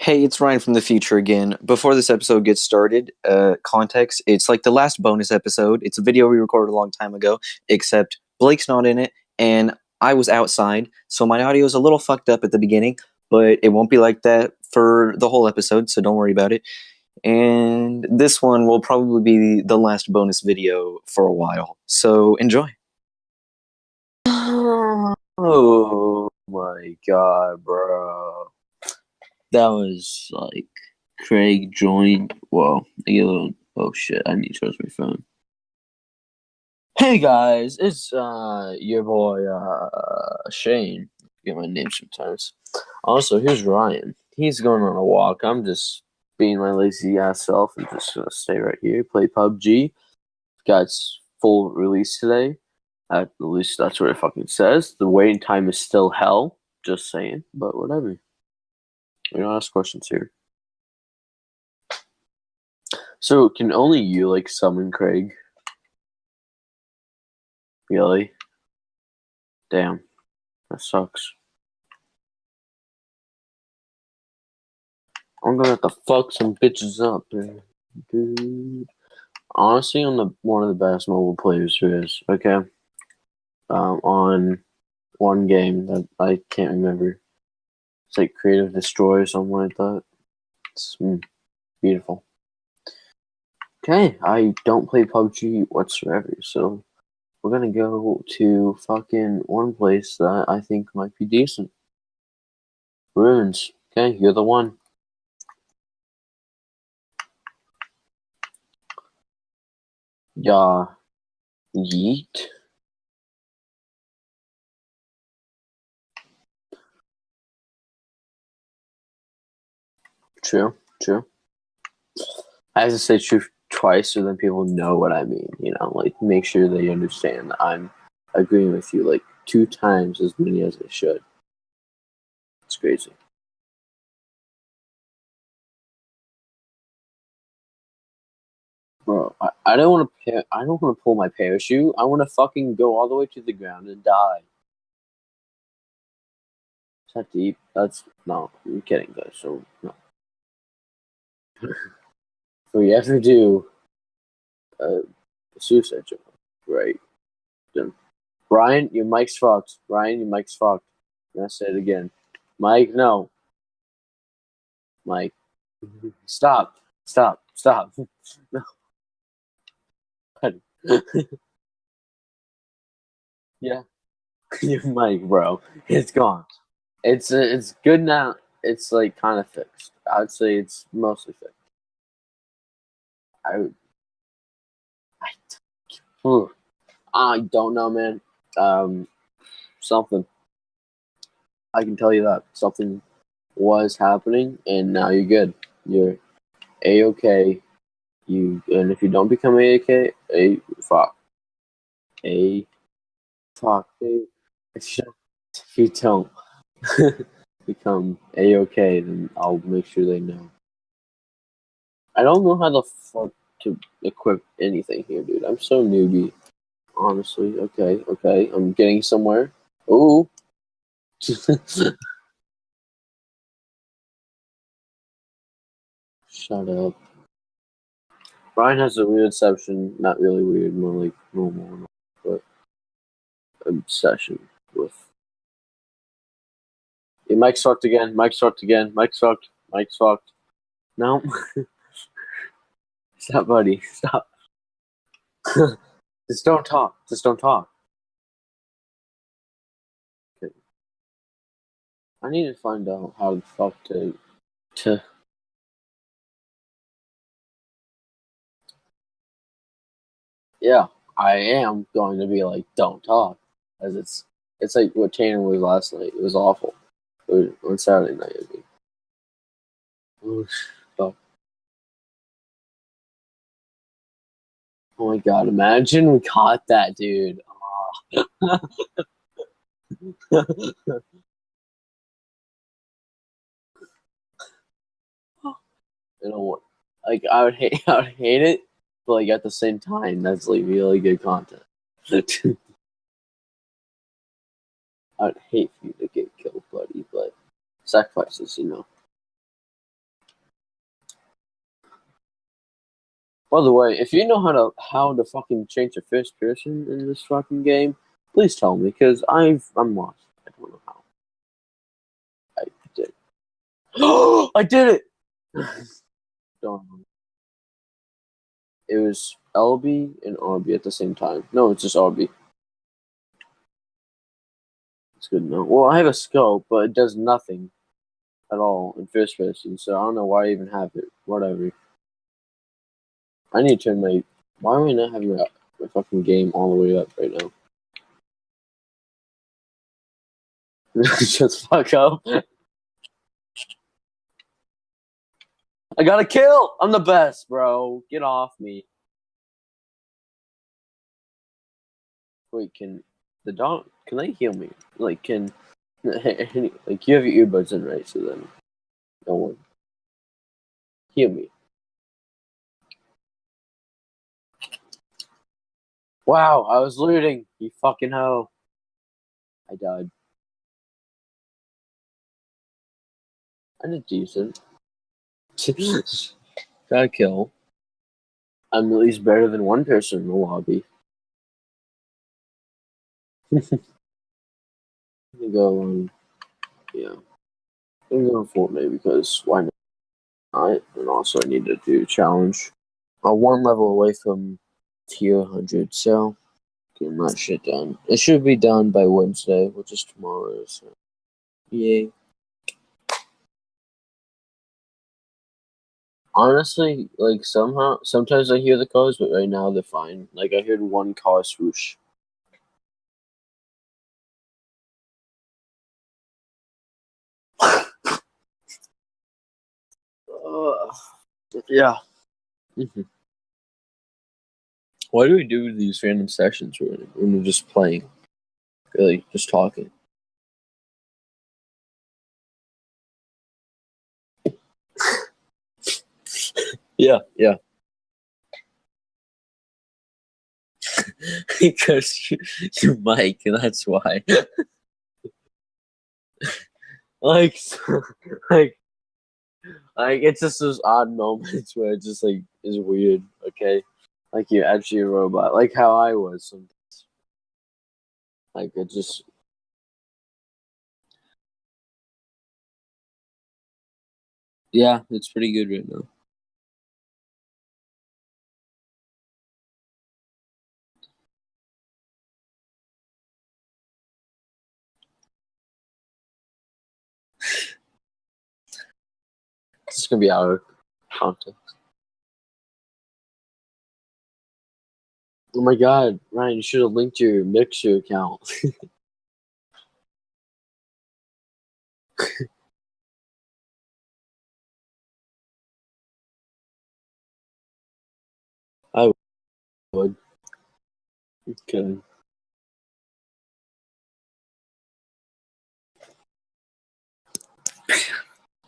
Hey, it's Ryan from the future again. Before this episode gets started, context, it's like the last bonus episode. It's a video we recorded a long time ago, except Blake's not in it, and I was outside, so my audio is a little fucked up at the beginning, but it won't be like that for the whole episode, so don't worry about it. And this one will probably be the last bonus video for a while, so enjoy. Oh my god, bro. That was like Craig joined. Whoa, I get a little. Oh shit! I need to charge my phone. Hey guys, it's your boy Shane. I get my name sometimes. Also, here's Ryan. He's going on a walk. I'm just being my lazy ass self and just gonna stay right here, play PUBG. Got its full release today. At least that's what it fucking says. The waiting time is still hell. Just saying, but whatever. We don't ask questions here. So, can only you, like, summon Craig? Really? Damn. That sucks. I'm gonna have to fuck some bitches up, dude. Honestly, I'm one of the best mobile players there is, okay? On one game that I can't remember. It's like Creative Destroy or something like that. It's beautiful. Okay, I don't play PUBG whatsoever, so we're gonna go to fucking one place that I think might be decent. Ruins. Okay, you're the one. Yeah. Yeet. True. I have to say true twice so then people know what I mean. You know, like make sure they understand that I'm agreeing with you like 2 times as many as I should. It's crazy. Bro, I don't want to. I don't want to pull my parachute. I want to fucking go all the way to the ground and die. Is that deep? That's no. I'm kidding, guys. So no. If we ever do a suicide joke, right? Then Brian, your mic's fucked. Brian, your mic's fucked. I'm gonna say it again. Mike, no. Mike, stop. No. Yeah, your mic, bro. It's gone. It's good now. It's like kind of fixed. I would say it's mostly fixed. I would. Ooh, I don't know, man. Um, something. I can tell you that something was happening, and now you're good. You're a okay. And if you don't become a okay, a fuck, dude. If you don't become a okay, then I'll make sure they know. I don't know how the fuck to equip anything here, dude. I'm so newbie. Honestly, okay. I'm getting somewhere. Ooh. Shut up. Brian has a weird obsession, not really weird, more like normal, but obsession with. Yeah, Mike's fucked again. Mike's fucked. No. Stop, buddy. Stop. Just don't talk. Okay. I need to find out how the fuck to. Yeah, I am going to be like, don't talk, as it's like what Tanner was last night. It was awful. On Saturday night, I mean. Oof, fuck. Oh my god! Imagine we caught that dude. Oh. You know what? Like I would hate it, but like at the same time, that's like really good content. I'd hate for you to get killed, buddy, but sacrifices, you know. By the way, if you know how to fucking change a first person in this fucking game, please tell me, because I'm lost. I don't know how. I did. I did it. Don't know. It was LB and RB at the same time. No, it's just RB. It's good to know. Well, I have a scope, but it does nothing at all in first person, so I don't know why I even have it. Whatever. I need to turn my. Why am I not having my fucking game all the way up right now? Just fuck up. I got a kill. I'm the best, bro. Get off me. Wait, can the dog? Can they heal me? Like, can like you have your earbuds in, right? So then, no one heal me. Wow, I was looting. You fucking hoe. I died. I did decent. Got a kill. I'm at least better than one person in the lobby. I'm gonna go on. Yeah, I'm gonna go on Fortnite because why not? And also, I need to do challenge. I'm one level away from tier 100, so getting that shit done. It should be done by Wednesday, which is tomorrow. So, yay. Honestly, like sometimes I hear the cars, but right now they're fine. Like I heard one car swoosh. Yeah. Mhm. Why do we do these random sessions when we're just playing? Really, just talking. Yeah, yeah. Because you Mike, and that's why. like, like, like, it's just those odd moments where it just like is weird. Okay, like you're actually a robot, like how I was. Sometimes. Like it just, yeah, it's pretty good right now. It's just gonna be out of context. Oh my god, Ryan, you should have linked your Mixer account. I would. Okay.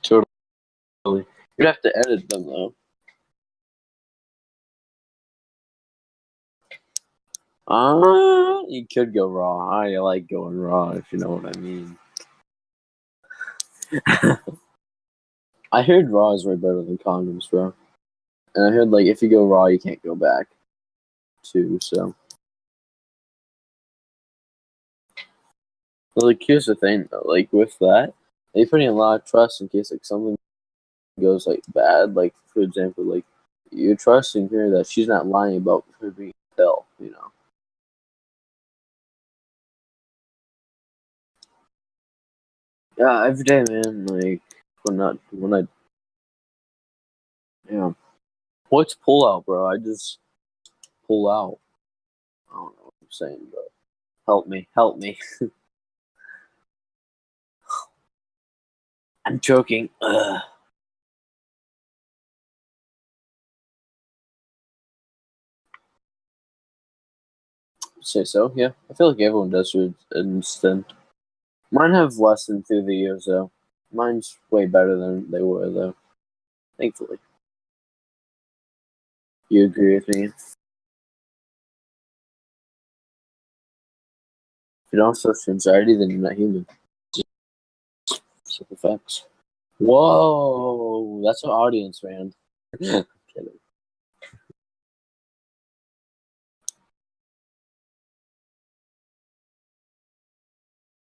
Totally. You'd have to edit them though. You could go raw. I like going raw if you know what I mean. I heard raw is way better than condoms, bro. And I heard like if you go raw, you can't go back too. So, but, like, here's the thing though. Like with that, they put in a lot of trust in case like something goes like bad. Like for example, like you're trusting her that she's not lying about her being a pill. You know. Yeah, every day, man. Like when I yeah. What's pull out, bro? I just pull out. I don't know what I'm saying, bro. Help me. I'm joking. Ugh. Say so, yeah. I feel like everyone does to an extent. Mine have lessened through the years, though. Mine's way better than they were, though. Thankfully. You agree with me? If you don't have social anxiety, then you're not human. Just simple facts. Whoa, that's an audience, man. Kidding.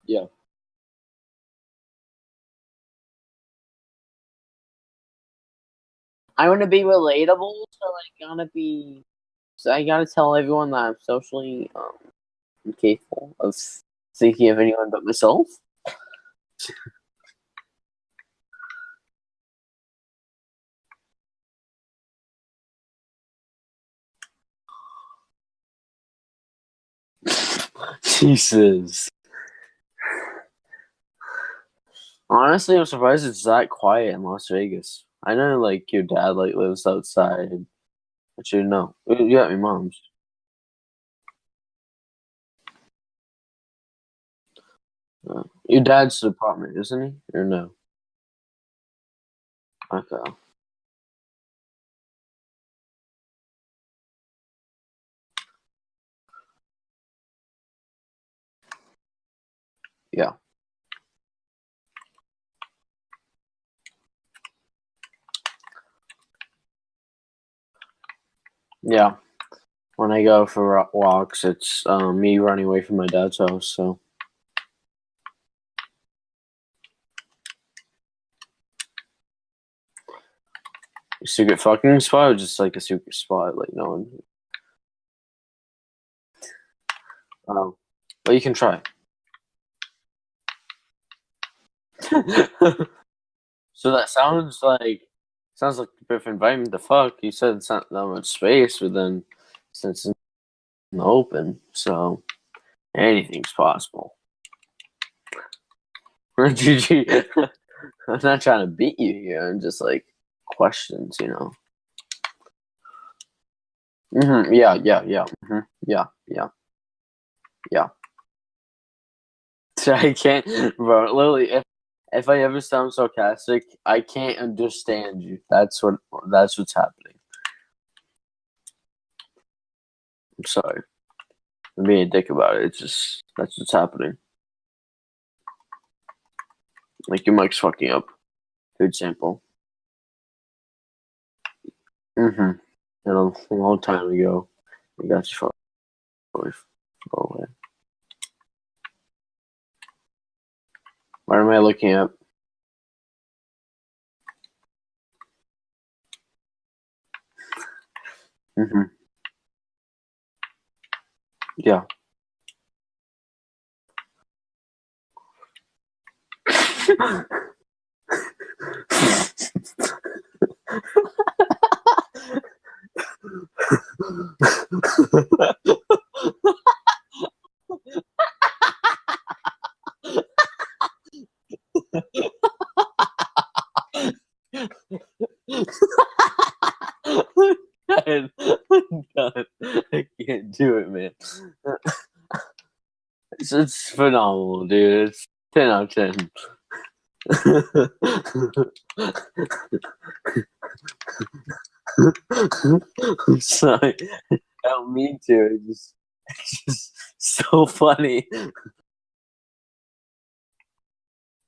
Yeah. I want to be relatable, so I gotta tell everyone that I'm socially incapable of thinking of anyone but myself. Jesus. Honestly, I'm surprised it's that quiet in Las Vegas. I know, like, your dad, like, lives outside, but you know. You got your mom's. Your dad's apartment, isn't he? Or no? Okay. Yeah. Yeah. When I go for walks, it's me running away from my dad's house, so. Secret fucking spot or just like a secret spot, like no one. But you can try. So that sounds like the perfect environment to fuck. You said it's not that much space, but then since it's in the open, so anything's possible. GG. I'm not trying to beat you here. I'm just like questions, you know. Yeah, yeah, yeah. Yeah, yeah, yeah. I can't, bro. Literally, if I ever sound sarcastic, I can't understand you. That's what's happening. I'm sorry. I'm being a dick about it. It's just that's what's happening. Like your mic's fucking up. Good example. And a long time ago, you got your fucking away. What am I looking at? Yeah. God, God, I can't do it, man. It's phenomenal, dude. It's 10 out of 10. I'm sorry. I don't mean to. It's just so funny.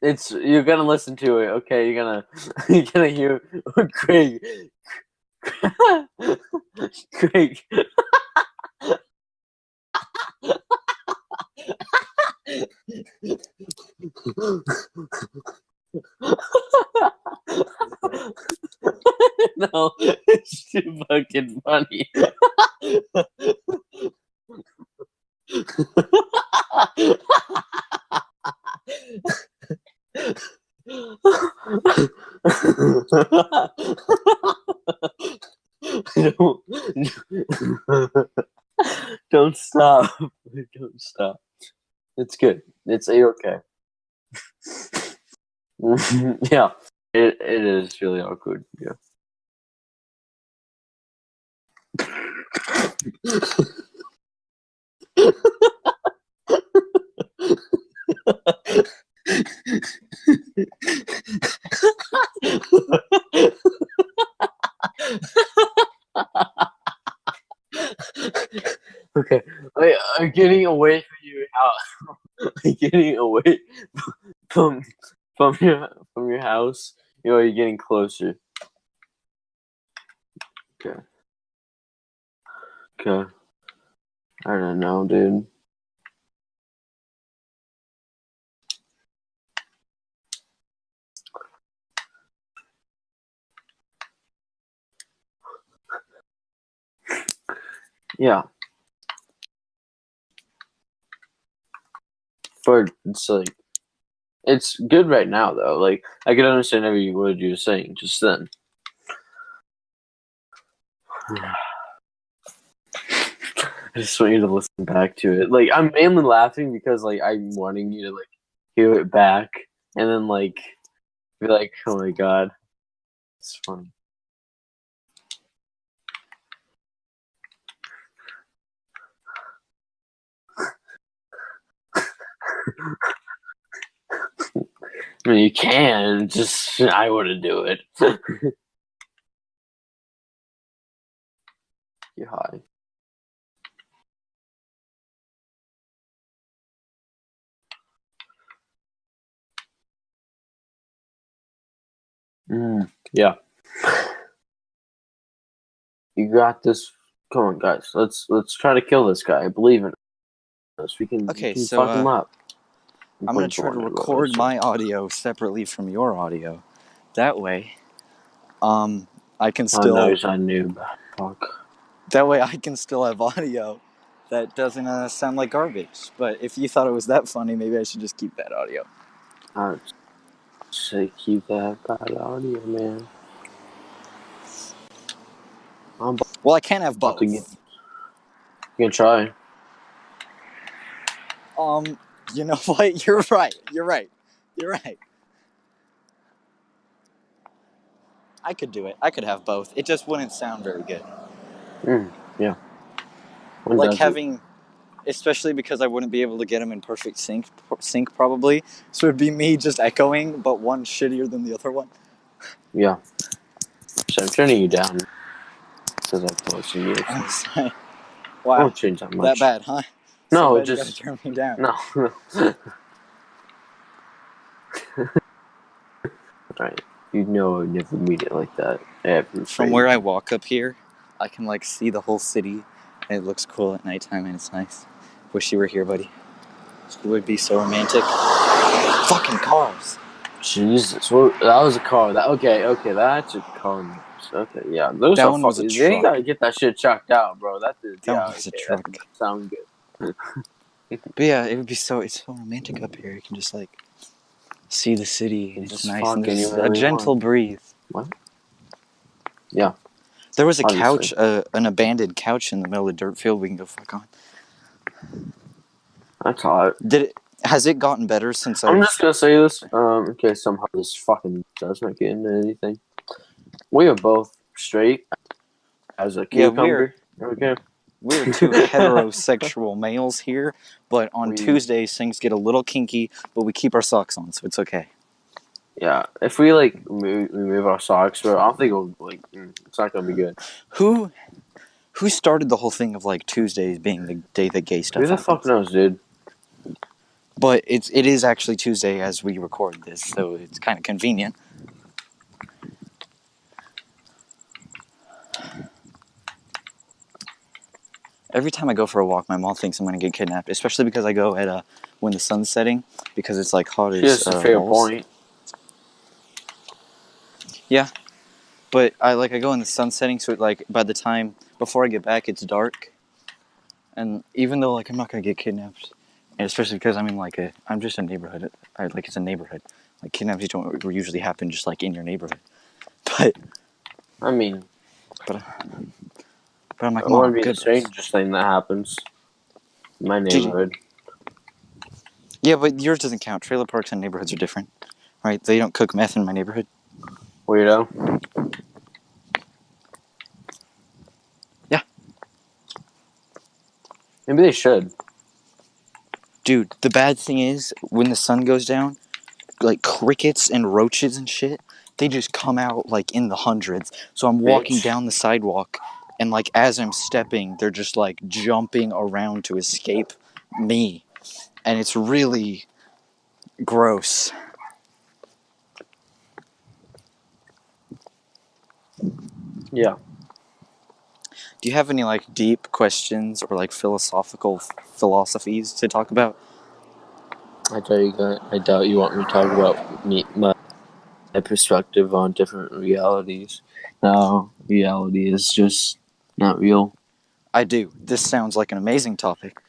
You're gonna listen to it, okay? You're gonna hear Craig. Craig. No, it's too fucking funny. don't, don't stop. Don't stop. It's good. It's a-okay. Yeah, it is really awkward. Yeah. Okay, I'm getting away from you. I'm getting away from from your house. You're getting closer. Okay. Okay. I don't know, dude. Yeah. But it's like, it's good right now, though. Like, I could understand every word you were saying just then. I just want you to listen back to it. Like, I'm mainly laughing because, like, I'm wanting you to, like, hear it back and then, like, be like, oh my god. It's funny. I mean, you can, just, I wouldn't do it. You're high. Yeah. You got this. Come on, guys. Let's try to kill this guy. I believe in us. We can fuck him up. I'm going to try to record my audio separately from your audio. That way, I can still... Oh, no, he's a noob. Fuck. That way I can still have audio that doesn't sound like garbage. But if you thought it was that funny, maybe I should just keep that audio. I'd say keep that bad audio, man. Well, I can't have both. You can try. You know what? You're right. I could do it. I could have both. It just wouldn't sound very good. Yeah. Like having, especially because I wouldn't be able to get them in perfect sync probably. So it'd be me just echoing, but one shittier than the other one. Yeah. So I'm turning you down because I'm close to you. So. Wow. I won't change that much. That bad, huh? No, so just you gotta turn me down. No. Right. You know I would never mean it like that. From where I walk up here, I can like see the whole city, and it looks cool at nighttime, and it's nice. Wish you were here, buddy. It would be so romantic. Fucking cars. Jesus, well, that was a car. Okay, that's a car. Okay, yeah, those that are one was a truck. You gotta get that shit checked out, bro. That one was a truck. That sound good. But yeah, it would be so. It's so romantic up here. You can just like see the city. And it's nice and there's a gentle breeze. What? Yeah. There was a couch, an abandoned couch in the middle of the dirt field we can go fuck on. That's hot. Has it gotten better since I'm just gonna say this, in case somehow this fucking does not get into anything. We are both straight as a cucumber. Yeah, we're two heterosexual males here, but on Tuesdays things get a little kinky, but we keep our socks on, so it's okay. Yeah, if we like move our socks, bro, I don't think it'll it's not gonna be good. Who started the whole thing of like Tuesdays being the day that gay stuff happens? Who the fuck knows, dude? But it is actually Tuesday as we record this, so it's kind of convenient. Every time I go for a walk, my mom thinks I'm going to get kidnapped, especially because I go at when the sun's setting, because it's like hot as balls. That's a fair point. Yeah, but I go in the sun setting, so by the time before I get back, it's dark. And even though I'm not going to get kidnapped, and especially because I'm in I'm just a neighborhood. It's a neighborhood. Like kidnappings don't usually happen just in your neighborhood. But I mean, but I'm like, Mom, it wouldn't be the strangest thing that happens in my neighborhood. Yeah, but yours doesn't count. Trailer parks and neighborhoods are different, right? They don't cook meth in my neighborhood. Weirdo. Yeah. Maybe they should. Dude, the bad thing is, when the sun goes down, crickets and roaches and shit, they just come out in the hundreds. So I'm walking down the sidewalk, and as I'm stepping, they're just jumping around to escape me. And it's really gross. Yeah. Do you have any deep questions or philosophies to talk about? I doubt you want me to talk about my perspective on different realities. No, reality is just not real. I do. This sounds like an amazing topic.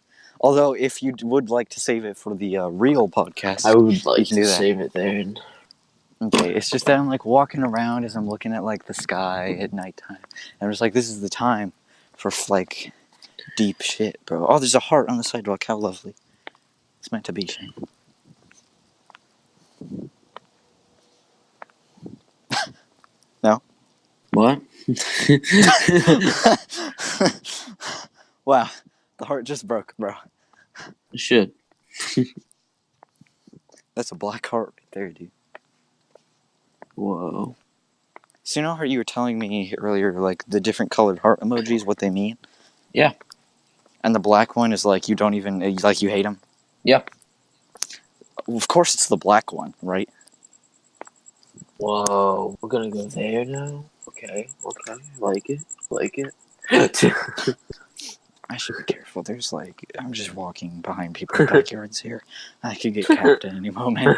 Although, if you would like to save it for the real podcast, I would we like can to do that. save it there. And Okay, it's just that I'm like walking around as I'm looking at like the sky at nighttime, and I'm just like, this is the time for like deep shit, bro. Oh, there's a heart on the sidewalk. How lovely. It's meant to be, Shane. No? what? Wow, the heart just broke, bro. Shit. That's a black heart right there, dude. Whoa. So you know how you were telling me earlier, like the different colored heart emojis, what they mean? Yeah. And the black one is like you don't even like you hate them. Yep. Of course, it's the black one, right? Whoa. We're gonna go there now. Okay. Like it. I should be careful. There's like I'm just walking behind people's backyards here. I could get capped at any moment.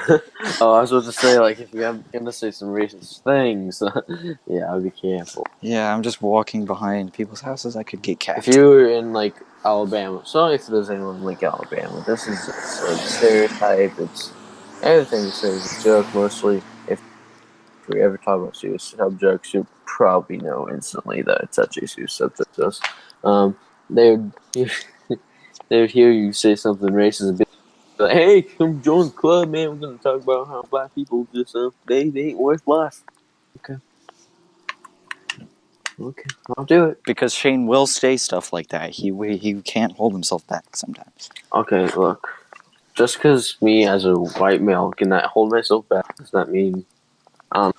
Oh, I was about to say, like, if you're gonna say some racist things, yeah, I'd be careful. Yeah, I'm just walking behind people's houses. I could get capped. If you were in, like, Alabama, sorry if there's anyone in, like, Alabama, this is a stereotype, it's everything you say is a joke, mostly. If we ever talk about serious subjects, you'll probably know instantly that it's such a serious subject to us. They would hear you say something racist and be like, hey, come join the club, man. We're gonna talk about how black people just they ain't worth life. Okay, I'll do it. Because Shane will say stuff like that. He can't hold himself back sometimes. Okay, look. Just because me as a white male cannot hold myself back does not mean I'm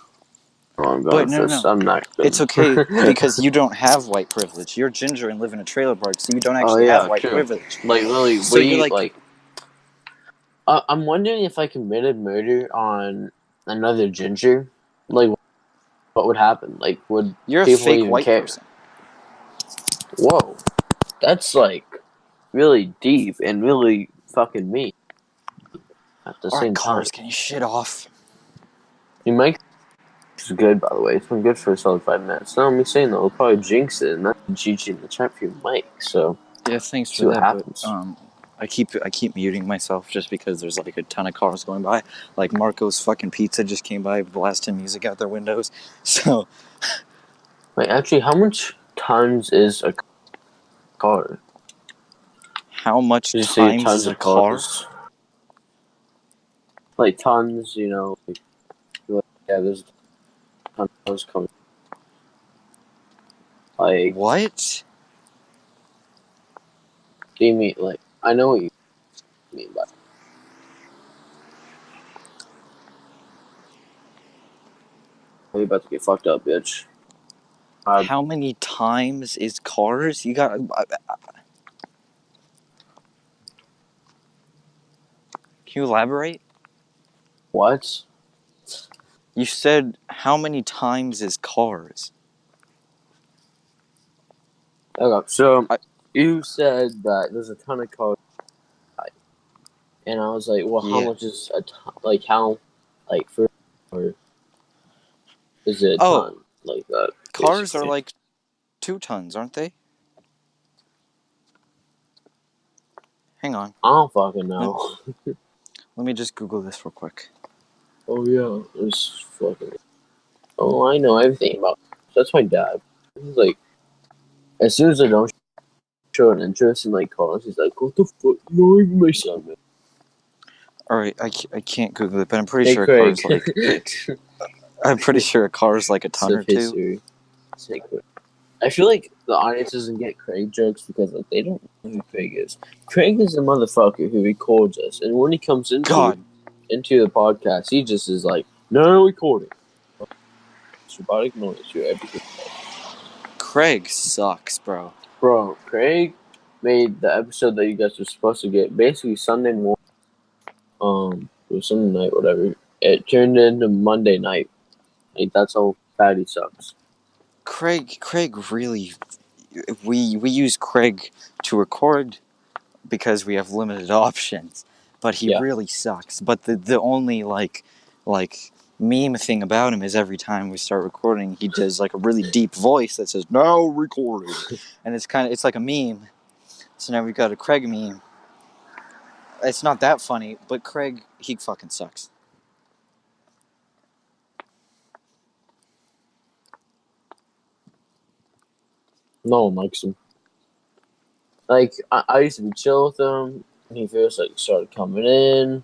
going But with no. this. I'm not good. It's okay because you don't have white privilege. You're ginger and live in a trailer park, so you don't actually have white privilege. Like, really, So you're like I'm wondering if I committed murder on another ginger, like, what would happen? Like, would you're a people fake even white care? person. Whoa, that's like really deep and really fucking mean at the All right, same time. cars, can you shit off? Your mic is good, by the way. It's been good for a solid 5 minutes. No, I'm saying though, we'll probably jinx it and not GG in the chat for your mic. So Yeah, thanks see for what that. happens. But I keep muting myself just because there's like a ton of cars going by. Like Marco's fucking Pizza just came by blasting music out their windows. So Wait, actually, how much tons is a car? how much Did you say times tons is a of car? cars? Like tons, you know. Like, yeah, there's a ton of cars coming. Like, What? do you mean, like, I know what you mean by you about to get fucked up, bitch. How many times is cars? You got. Can you elaborate? What? You said how many times is cars? Okay, so I- you said that there's a ton of cars, and I was like, well, how Yeah. much is a ton? Like, how, like, for, or is it a Oh, ton? Like that, cars are basically. like 2 tons, aren't they? Hang on. I don't fucking know. Let me just Google this real quick. Oh, yeah, it's fucking. Oh, I know everything about. That's my dad. He's like, as soon as I don't show an interest in like cars, he's like, "What the fuck? No, even my son, man." All right, I can't Google it, but I'm pretty Hey, sure a car Craig. is like. I'm pretty sure a car is like a ton or two. History. Say Craig. I feel like the audience doesn't get Craig jokes because like they don't know who Craig is. Craig is the motherfucker who records us, and when he comes into the podcast, he just is like, "No recording." It's robotic noise. You're everything. Craig sucks, bro. Bro, Craig made the episode that you guys were supposed to get basically Sunday morning. It was Sunday night, whatever. It turned into Monday night. Like, that's how bad he sucks. Craig really. We use Craig to record because we have limited options, but he really sucks. But the only like meme thing about him is every time we start recording, he does like a really deep voice that says "now recording," and it's like a meme. So now we've got a Craig meme. It's not that funny, but Craig, he fucking sucks. No one likes him. Like, I used to be chill with him, and he first, like, started coming in.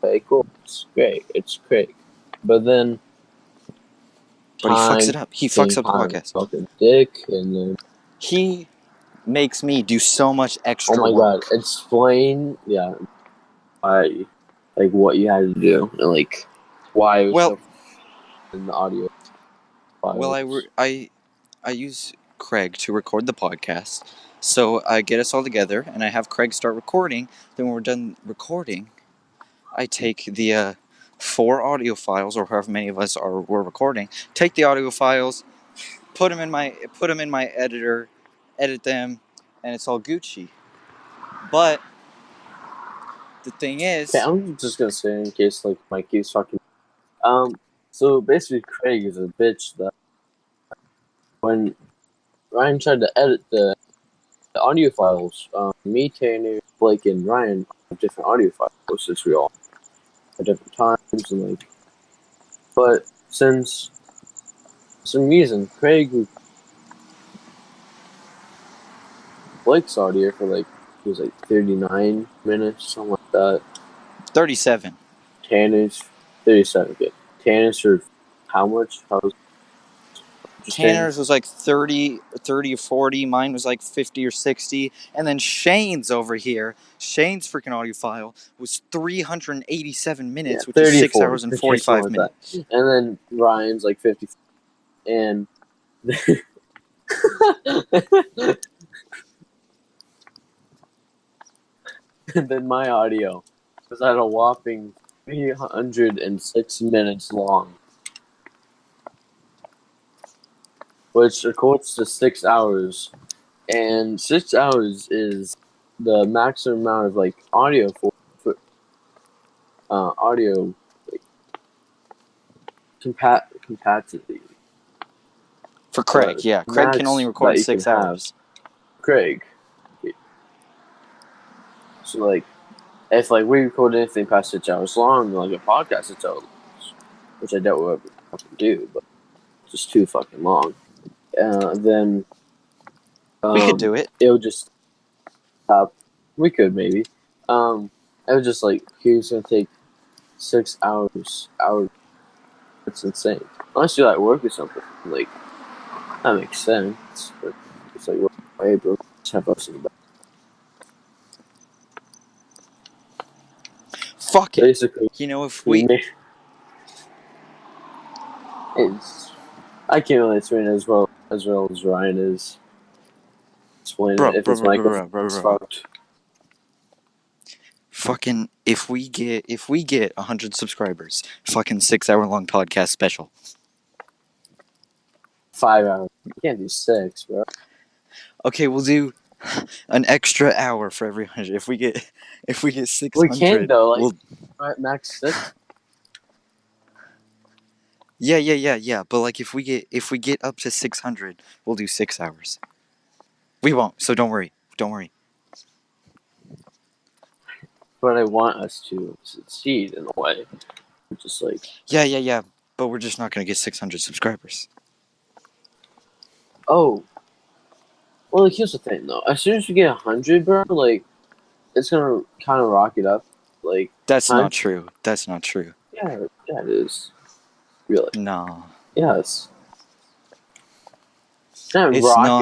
Okay, cool. It's great. It's great. But then... But he fucks it up. He fucks up the podcast. Fucking dick, and then... He makes me do so much extra work. Oh my god, explain, like, what you had to do, and, like, why it was so in the audio files. Well, I use Craig to record the podcast, so I get us all together, and I have Craig start recording. Then when we're done recording, I take the 4 audio files, or however many of us were recording. Take the audio files, put them in my editor, edit them, and it's all Gucci. But the thing is, okay, I'm just gonna say in case like Mike keeps talking. So basically, Craig is a bitch that when Ryan tried to edit the audio files, me, Tanner, Blake, and Ryan have different audio files since we all at different times and like. But since for some reason Craig Blake's audio for like it was like 39 minutes, something like that. 37. Tanner's 37. Okay. Tanner's for how much? Tanner's was like 30 or 40. Mine was like 50 or 60. And then Shane's over here. Shane's freaking audio file was 387 minutes, which is 6 hours and 45 minutes. And then Ryan's like 50. And and then my audio was at a whopping 306 minutes long. Which equates to 6 hours. And 6 hours is the maximum amount of like audio for audio like compatibility. For Craig, yeah. Craig can only record 6 hours. Craig. So like if like we record anything past 6 hours long, like a podcast 6 hours, which I doubt we'll ever fucking do, but it's just too fucking long. Then we could do it. It would just stop. We could maybe. It was just like he's gonna take 6 hours. That's insane. Unless you're at work or something, like that makes sense. But it's like, hey, bro, just have us in the back. Fuck it. Basically, you know, if we. I can't really explain it as well as Ryan is. Explain it if it's microphone's fucked. Fucking if we get 100 subscribers, fucking 6 hour long podcast special. 5 hours. You can't do 6, bro. Okay, we'll do an extra hour for every 100. If we get 600, we can though. Like max 6. Yeah. But like if we get up to 600, we'll do 6 hours. We won't. So don't worry. But I want us to succeed in a way. Just like yeah. But we're just not gonna get 600 subscribers. Oh. Well, like, here's the thing though. As soon as you get 100, bro, like it's gonna kind of rocket up. Like that's not true. Yeah, it is. Really? No. Yes. It's not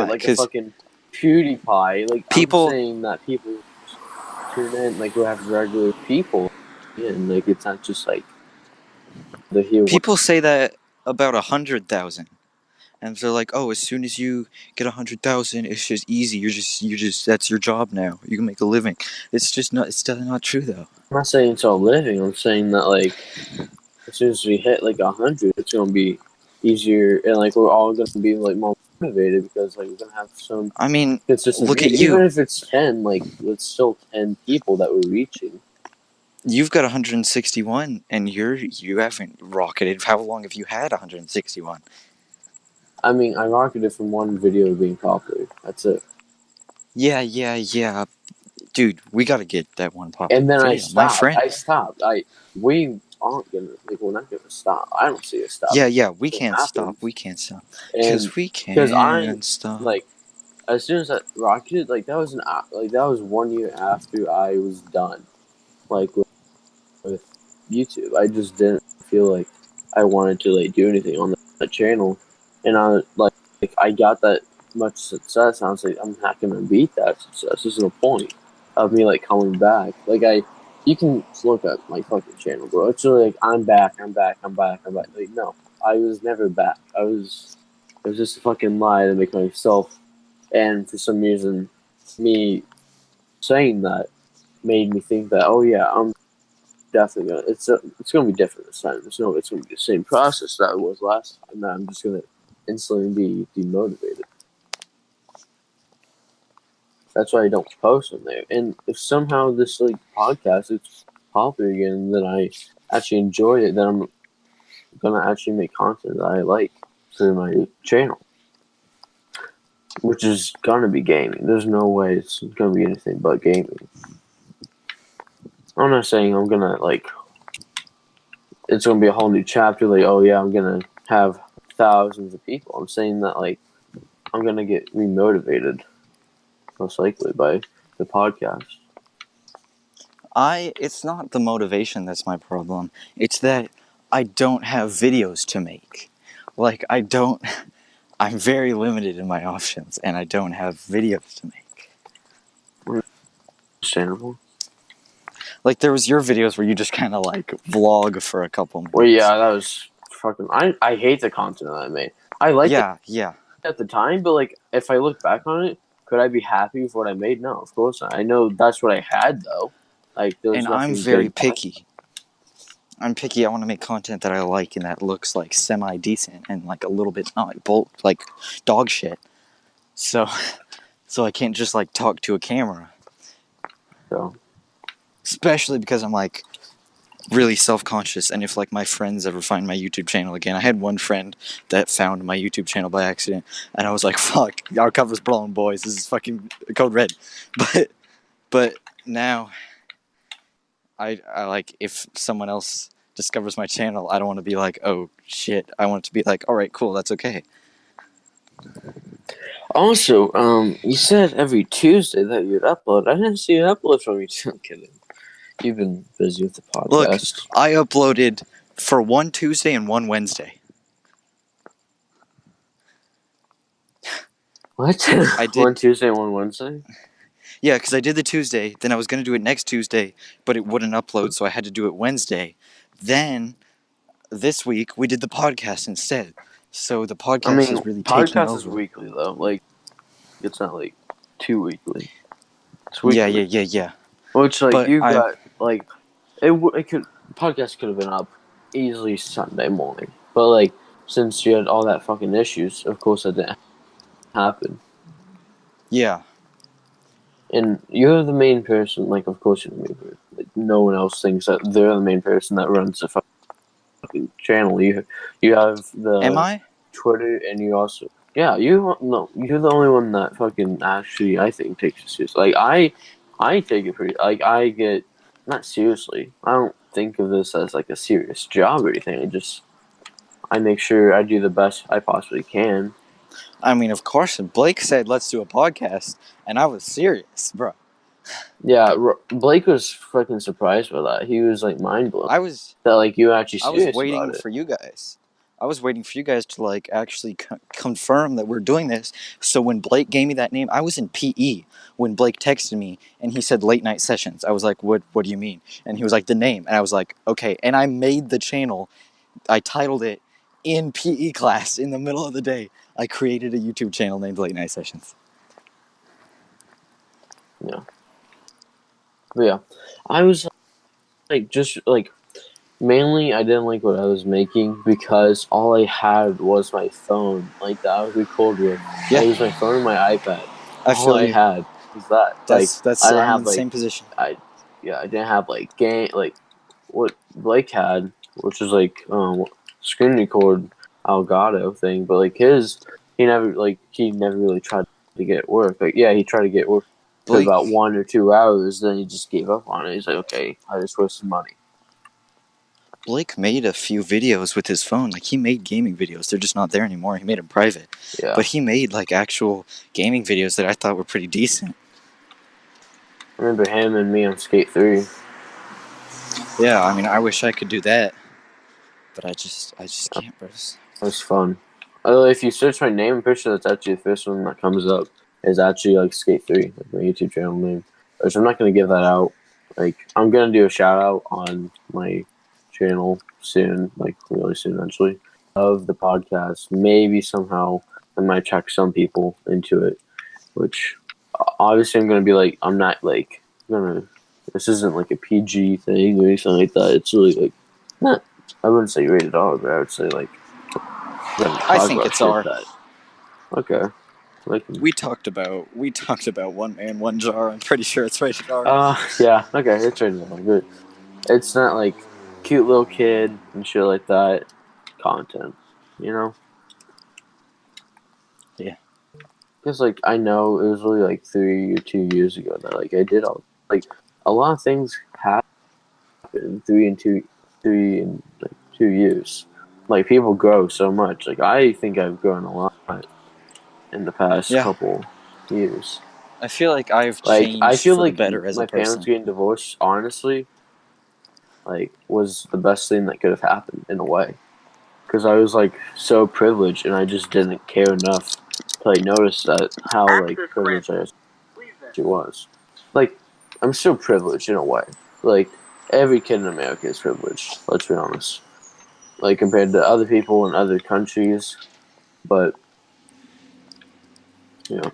like a fucking PewDiePie. Like people, I'm saying that people tune in, like who have regular people, and like it's not just like the here. People say that about 100,000, and they're like, "Oh, as soon as you get 100,000, it's just easy. You're just that's your job now. You can make a living." It's just not. It's still not true though. I'm not saying it's all living. I'm saying that like as soon as we hit like 100, it's gonna be easier, and like we're all gonna be like more motivated because like we're gonna have some. I mean, look at you. Even if it's 10, like it's still 10 people that we're reaching. You've got 161, and you haven't rocketed. How long have you had 161? I mean, I rocketed from one video being popular. That's it. Yeah. Dude, we gotta get that one popular And then I video. My stopped. friend. We aren't gonna, like, we're not gonna stop. I don't see us stopping. Yeah, we It can't stop. happens. We can't stop. And Because we because I, can't stop. like, as soon as I rocketed, like, that was 1 year after I was done, like, with YouTube. I just didn't feel like I wanted to, like, do anything on that channel. And I got that much success. I was like, I'm not gonna beat that success. There's no point of me, like, coming back. You can look at my fucking channel, bro. It's really like, I'm back. Like, no, I was never back. It was just a fucking lie to make myself. And for some reason, me saying that made me think that, oh yeah, I'm definitely gonna. It's gonna be different this time. It's gonna be the same process that it was last time. And I'm just gonna instantly be demotivated. That's why I don't post on there. And if somehow this, like, podcast is popular again, then I actually enjoy it, then I'm gonna actually make content that I like for my channel, which is gonna be gaming. There's no way it's gonna be anything but gaming. I'm not saying I'm gonna, like, it's gonna be a whole new chapter. Like, oh yeah, I'm gonna have thousands of people. I'm saying that, like, I'm gonna get remotivated, most likely, by the podcast. It's not the motivation that's my problem. It's that I don't have videos to make. Like, I'm very limited in my options, and I don't have videos to make. Understandable. Like, there was your videos where you just kind of, like, vlog for a couple minutes. Well, yeah, that was fucking. I hate the content that I made. I liked it Yeah. at the time, but, like, if I look back on it, could I be happy with what I made? No, of course not. I know that's what I had, though. Like, there was And I'm nothing very good. picky. I want to make content that I like and that looks, like, semi-decent and, like, a little bit not like dog shit. So I can't just, like, talk to a camera. So, Especially because I'm, like, really self-conscious, and if, like, my friends ever find my YouTube channel again, I had one friend that found my YouTube channel by accident, and I was like, fuck, our cover's blown, boys, this is fucking code red. But now I like, if someone else discovers my channel, I don't want to be like, oh shit. I want it to be like, all right, cool, that's okay. also, you said every Tuesday that you'd upload. I didn't see an upload from you. I'm kidding. You've been busy with the podcast. Look, I uploaded for one Tuesday and one Wednesday. What? I did. One Tuesday and one Wednesday? Yeah, because I did the Tuesday, then I was going to do it next Tuesday, but it wouldn't upload, so I had to do it Wednesday. Then, this week, we did the podcast instead. So the podcast is really taking over. Podcast is weekly, though. Like, it's not, like, 2 weekly. It's weekly. Yeah. Which, like, But you got, like, podcast could have been up easily Sunday morning. But, like, since you had all that fucking issues, of course that didn't happen. Yeah. And you're the main person, like, of course you're the main person. Like, no one else thinks that they're the main person that runs the fucking channel. You have the Am I? Twitter, and you also, yeah, you're the only one that fucking actually, I think, takes it seriously. Like, I take it pretty, like, I get, not seriously. I don't think of this as, like, a serious job or anything. I make sure I do the best I possibly can. I mean, of course. Blake said, let's do a podcast, and I was serious, bro. Yeah, Blake was fucking surprised by that. He was, like, mind blown. That, like, you actually serious about it. I was waiting for you guys. I was waiting for you guys to, like, actually confirm that we're doing this. So when Blake gave me that name, I was in PE when Blake texted me and he said late night sessions. I was like, what do you mean? And he was like, the name. And I was like, okay. And I made the channel. I titled it in PE class in the middle of the day. I created a YouTube channel named Late Night Sessions. Yeah. But yeah. I was, like, just, like, mainly, I didn't like what I was making because all I had was my phone, like, that I was recording with. Yeah. It was my phone and my iPad. I feel all I you. had was that. That's I didn't I'm have, in the like, same position. I didn't have like game like what Blake had, which was like screen record Elgato thing, but like he never really tried to get work. Like he tried to get work for Blake about 1 or 2 hours, then he just gave up on it. He's like, okay, I just wasted money. Blake made a few videos with his phone. Like, he made gaming videos. They're just not there anymore. He made them private. Yeah. But he made like actual gaming videos that I thought were pretty decent. I remember him and me on Skate 3. Yeah, I mean, I wish I could do that, but I just can't, bro. It was fun. Although if you search my name, I'm pretty sure that's actually the first one that comes up. Is actually like Skate 3, like my YouTube channel name. Which I'm not gonna give that out. Like I'm gonna do a shout out on my channel soon, like really soon actually, of the podcast. Maybe somehow I might check some people into it. Which obviously I'm gonna be like I'm not like gonna. This isn't like a PG thing or anything like that. It's really like not. I wouldn't say rated R, but I would say like. I think it's R. Okay. Like. We talked about One Man, One Jar. I'm pretty sure it's rated R. Yeah. Okay, it's rated R. But it's not like cute little kid and shit like that content, you know? Yeah. Because like I know it was really like 3 or 2 years ago that like I did all like a lot of things happen in 2 years. Like people grow so much. Like I think I've grown a lot in the past couple years. I feel like I've Like I changed feel for the like better as a my parents person. getting divorced, honestly, like was the best thing that could have happened in a way. Because I was like so privileged, and I just didn't care enough to like notice that how like privileged I actually was. Like I'm still privileged in a way. Like every kid in America is privileged. Let's be honest. Like compared to other people in other countries, but you know.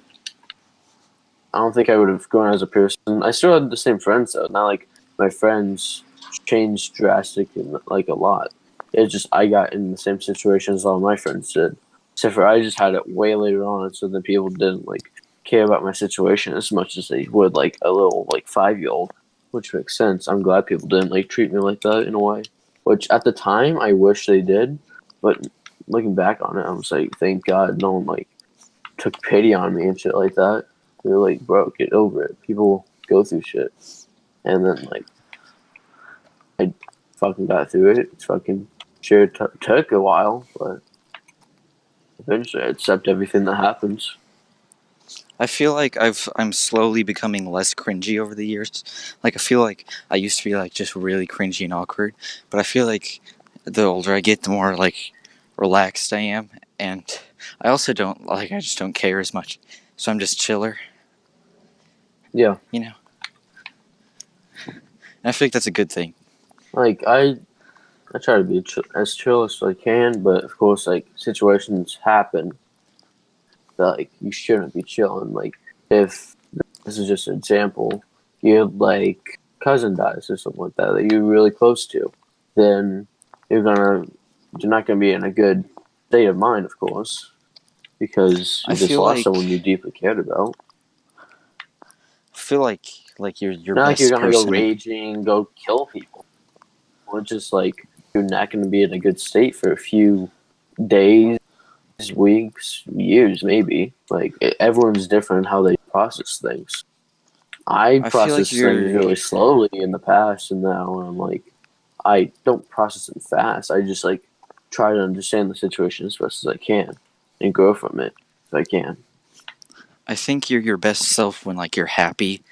I don't think I would have grown as a person. I still had the same friends though. Not like my friends changed drastically, like a lot. It's just I got in the same situation as all my friends did. Except for I just had it way later on, so then people didn't like care about my situation as much as they would like a little like 5-year-old, which makes sense. I'm glad people didn't like treat me like that in a way. Which at the time I wish they did, but looking back on it, I was like, thank God no one like took pity on me and shit like that. We were like, bro, get over it. People go through shit. And then, like, I fucking got through it. It's fucking sure took a while, but eventually I accept everything that happens. I feel like I'm slowly becoming less cringy over the years. Like, I feel like I used to be like just really cringy and awkward, but I feel like the older I get, the more like relaxed I am, and I also don't like I just don't care as much. So I'm just chiller. Yeah. You know. And I feel like that's a good thing. Like, I try to be as chill as I can, but of course, like, situations happen that, like, you shouldn't be chilling. Like, if this is just an example, your, like, cousin dies or something like that you're really close to, then you're not gonna be in a good state of mind, of course, because you I just feel lost like someone you deeply cared about. your Not like you're best gonna go person. raging, go kill people. It's just like you're not gonna be in a good state for a few days, weeks, years, maybe. Like everyone's different how they process things. I I feel like process things you're really slowly in the past, and now I'm like, I don't process them fast. I just like try to understand the situation as best as I can and grow from it if I can. I think you're your best self when like you're happy,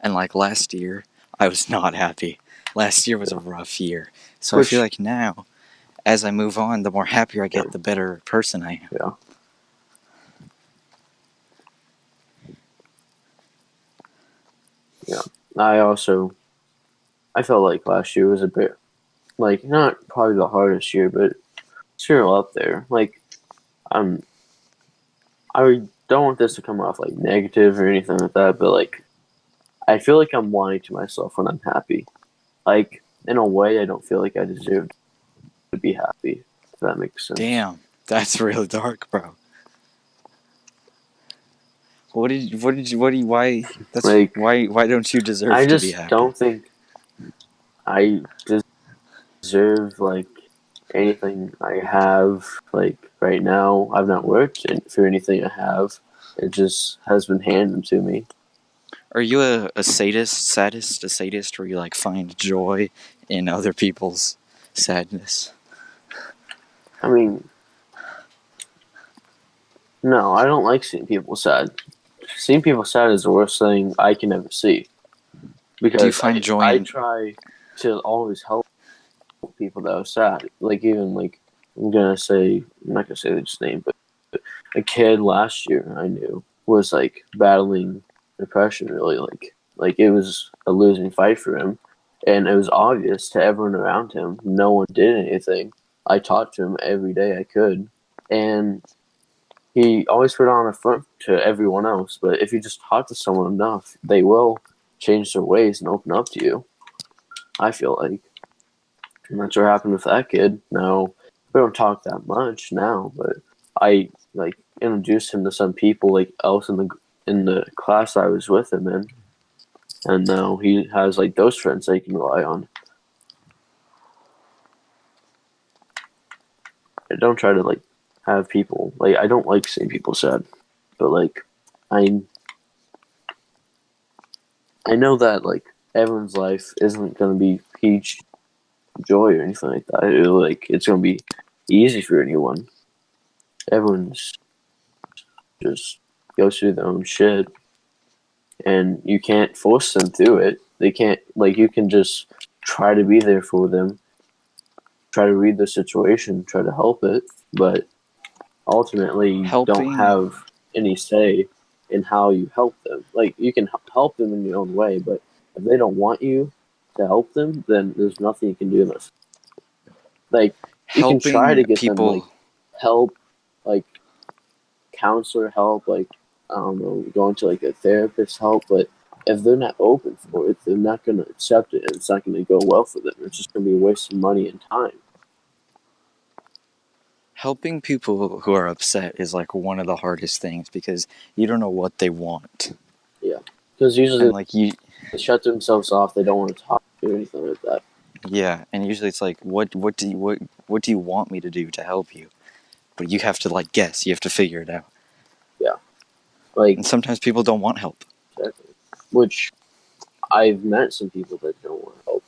and like last year I was not happy. Last year was a rough year. So I feel Which, like now, as I move on, the more happier I yeah, get, the better person I am. yeah, yeah. I felt like last year was a bit like not probably the hardest year, but still up there. Like I'm, I don't want this to come off like negative or anything like that, but like I feel like I'm lying to myself when I'm happy. Like in a way, I don't feel like I deserve to be happy. If that makes sense. Damn, that's really dark, bro. Why, Like why don't you deserve I to be just happy? don't think. I deserve like anything I have. Like right now, I've not worked for anything I have. It just has been handed to me. Are you a sadist, where you like find joy in other people's sadness? I mean, no, I don't like seeing people sad. Seeing people sad is the worst thing I can ever see. Do you Because find joy I in? try to always help people that are sad. Like even like I'm not gonna say his name, but a kid last year I knew was like battling depression. Really, like it was a losing fight for him, and it was obvious to everyone around him. No one did anything. I talked to him every day I could, and he always put on a front to everyone else. But if you just talk to someone enough, they will change their ways and open up to you. I feel like. And that's what happened with that kid. Now we don't talk that much now, but I like introduced him to some people like else in the class I was with him in, and now he has like those friends that he can rely on. I don't try to like have people like I don't like seeing people sad, but like I I know that like everyone's life isn't gonna be peach joy or anything like that. It's gonna be easy for anyone. Everyone's just goes through their own shit, and you can't force them through it. They can't like you can just try to be there for them, try to read the situation, try to help it, but ultimately you don't Helping have any say in how you help them. Like you can help them in your own way, but if they don't want you to help them, then there's nothing you can do. Unless, like you can try helping to get them like people help, like counselor help, like I don't know, going to like a therapist help, but if they're not open for it, they're not going to accept it, and it's not going to go well for them. It's just going to be wasting money and time. helping people who are upset is like one of the hardest things, because you don't know what they want. Yeah, because usually And like you they shut themselves off. They don't want to talk or anything like that. Yeah, and usually it's like, what do you want me to do to help you? But you have to like guess. You have to figure it out. Yeah, like And sometimes people don't want help. exactly. Which I've met some people that don't want help,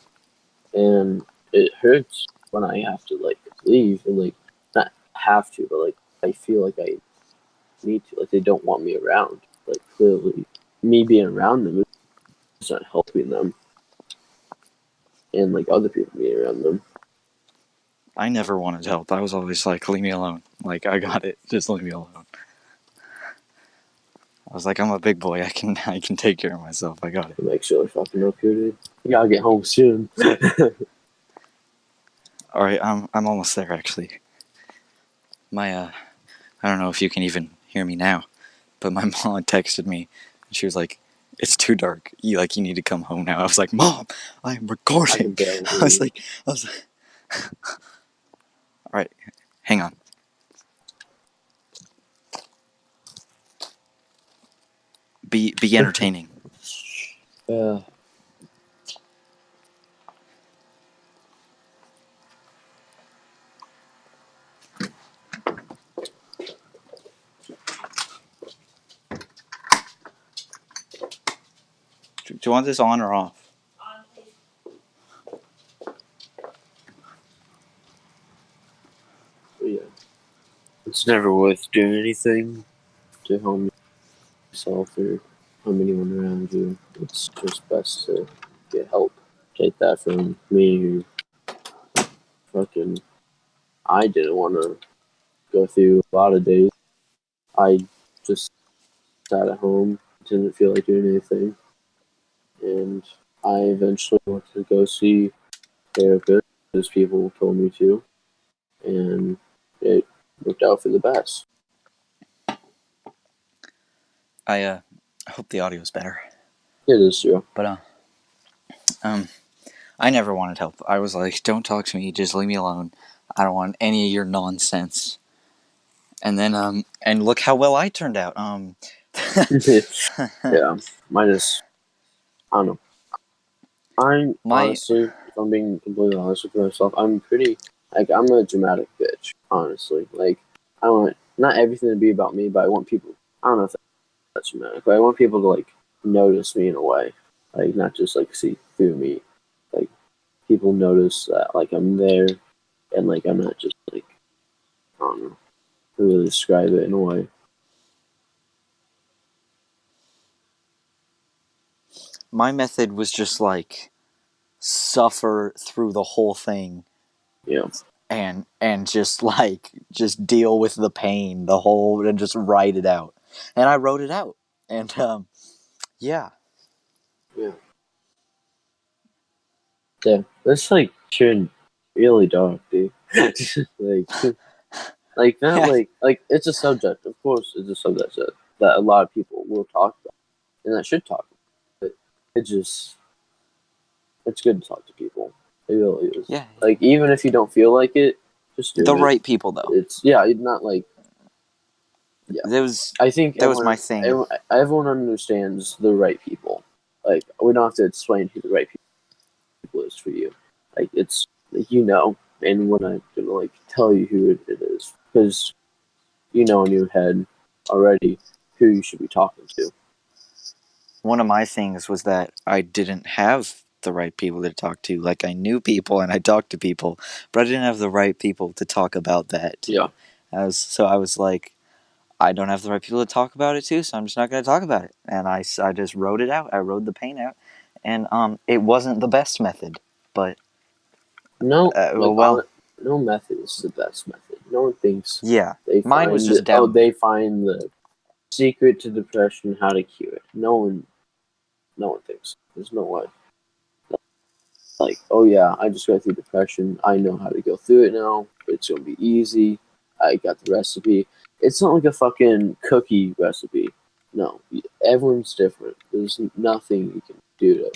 and it hurts when I have to like leave and like not have to, but like I feel like I need to. Like they don't want me around. Like clearly, me being around them is not helping them, and like other people being around them. I never wanted help. I was always like, leave me alone. Like, I got it. Just leave me alone. I was like, I'm a big boy. I can take care of myself. I got it. It makes you really fucking up here, dude. You gotta get home soon. All right, I'm almost there actually. My I don't know if you can even hear me now, but my mom texted me and she was like, "It's too dark. You need to come home now." I was like, "Mom, I am I can recording." barely I hear was you. like, "All right, hang on." Be entertaining. Yeah. Do you want this on or off? But yeah. It's never worth doing anything to harm yourself or harm anyone around you. It's just best to get help. Take that from me who fucking I didn't want to go through a lot of days. I just sat at home, didn't feel like doing anything, and I eventually went to go see therapists, as people told me to, and it worked out for the best. I hope the audio is better. It is true. But um, I never wanted help. I was like, "Don't talk to me. Just leave me alone. I don't want any of your nonsense." And then and look how well I turned out. Yeah, mine is. I don't know. I My honestly if I'm being completely honest with myself, I'm pretty, like, I'm a dramatic bitch, honestly. Like, I want not everything to be about me, but I want people, I don't know if that's dramatic, but I want people to, like, notice me in a way. Like, not just, like, see through me. Like, people notice that, like, I'm there, and, like, I'm not just, like, I don't know, how to really describe it in a way. My method was just like suffer through the whole thing Yeah. and just deal with the pain the whole and just write it out. And I wrote it out. And yeah. Yeah. Yeah. That's, like, turned really dark, dude. Like not like it's a subject, of course, it's a subject that a lot of people will talk about and that should talk about. But it just it's good to talk to people. It really is. Yeah. Like even if you don't feel like it, just do The it. right people though. It's it's not like yeah. I think that was my thing. everyone understands the right people. Like we don't have to explain who the right people is for you. Like it's like, and we're not gonna like tell you who it is because you know in your head already who you should be talking to. One of my things was that I didn't have the right people to talk to. Like I knew people and I talked to people, but I didn't have the right people to talk about that to. Yeah. I was like, I don't have the right people to talk about it to, so I'm just not going to talk about it. And I just wrote it out. I wrote the pain out, and it wasn't the best method, but No, well, no method is the best method. No one thinks yeah. they Mine was find just down. they find the secret to depression, how to cure it. No one thinks. There's no way. Like, oh yeah, I just got through depression. I know how to go through it now. It's gonna be easy. I got the recipe. It's not like a fucking cookie recipe. No, everyone's different. There's nothing you can do to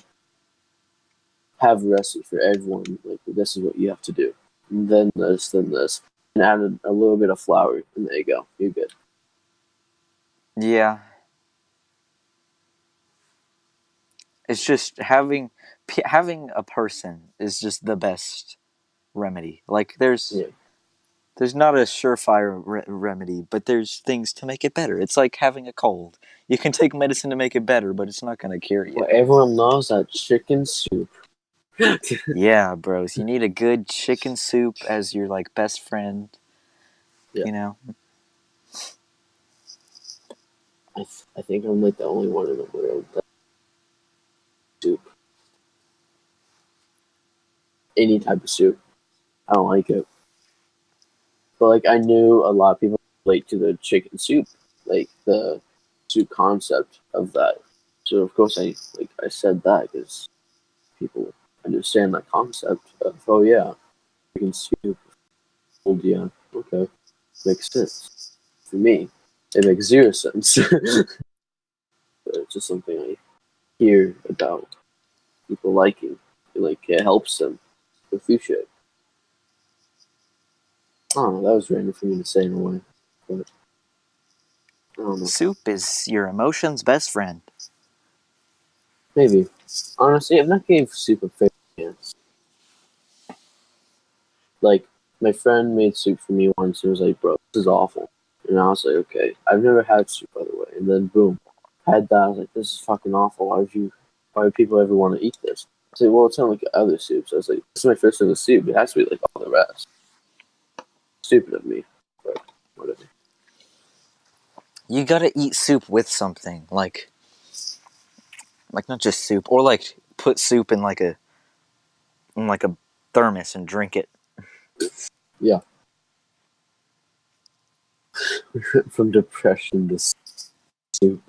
have a recipe for everyone. Like, this is what you have to do. And then this, and add a little bit of flour, and there you go. You're good. Yeah. It's just having a person is just the best remedy. Like Yeah. there's not a surefire remedy, but there's things to make it better. It's like having a cold. You can take medicine to make it better, but it's not going to cure you. Well, everyone loves that chicken soup. Yeah, bros. You need a good chicken soup as your like best friend. Yeah. You know. I think I'm like the only one in the world that soup. Any type of soup. I don't like it. But like I knew a lot of people relate to the chicken soup, like the soup concept of that. So of course I said that because people understand that concept of oh yeah, chicken soup. Well, yeah, okay, makes sense for me. It makes zero sense. But it's just something I hear about people liking. Like it helps them with through shit. I don't know. That was random for me to say in a way, but I don't know. Soup is your emotions' best friend. Maybe. Honestly, I'm not giving soup a fair chance. Like, my friend made soup for me once and was like, bro, this is awful. And I was like, okay. I've never had soup, by the way. And then, boom, had that. I was like, this is fucking awful. Why would people ever want to eat this? I said, well, it's not like other soups. I was like, this is my first time with soup. It has to be like all the rest. Stupid of me. But whatever. You gotta eat soup with something, like not just soup, or like put soup in like a thermos and drink it. Yeah. From depression to soup.